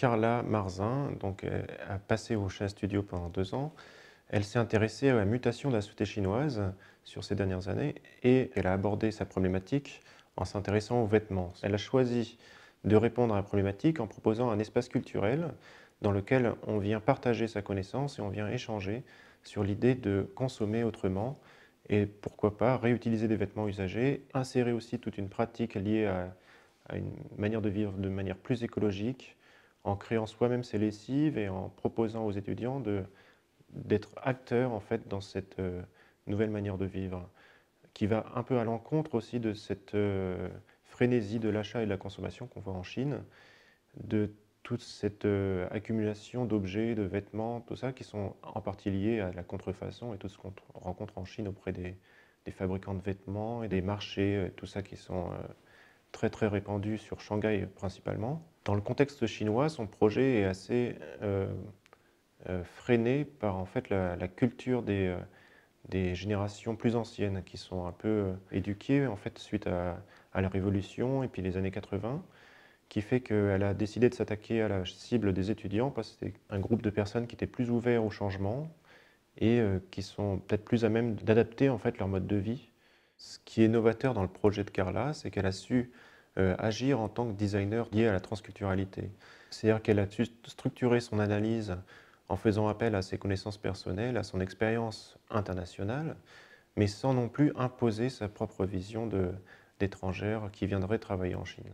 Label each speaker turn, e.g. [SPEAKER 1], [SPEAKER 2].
[SPEAKER 1] Carla Marzin a passé au Chat Studio pendant 2 ans. Elle s'est intéressée à la mutation de la société chinoise sur ces dernières années et elle a abordé sa problématique en s'intéressant aux vêtements. Elle a choisi de répondre à la problématique en proposant un espace culturel dans lequel on vient partager sa connaissance et on vient échanger sur l'idée de consommer autrement et pourquoi pas réutiliser des vêtements usagés, insérer aussi toute une pratique liée à une manière de vivre de manière plus écologique, en créant soi-même ses lessives et en proposant aux étudiants d'être acteurs en fait dans cette nouvelle manière de vivre, qui va un peu à l'encontre aussi de cette frénésie de l'achat et de la consommation qu'on voit en Chine, de toute cette accumulation d'objets, de vêtements, tout ça, qui sont en partie liés à la contrefaçon et tout ce qu'on rencontre en Chine auprès des fabricants de vêtements et des marchés, tout ça qui sont très très répandus sur Shanghai principalement. Dans le contexte chinois, son projet est assez freiné par en fait la culture des générations plus anciennes qui sont un peu éduquées en fait suite à la Révolution et puis les années 80, qui fait qu'elle a décidé de s'attaquer à la cible des étudiants parce que c'était un groupe de personnes qui étaient plus ouverts au changement et qui sont peut-être plus à même d'adapter en fait leur mode de vie. Ce qui est novateur dans le projet de Carla, c'est qu'elle a su agir en tant que designer lié à la transculturalité. C'est-à-dire qu'elle a su structurer son analyse en faisant appel à ses connaissances personnelles, à son expérience internationale, mais sans non plus imposer sa propre vision d'étrangère qui viendrait travailler en Chine.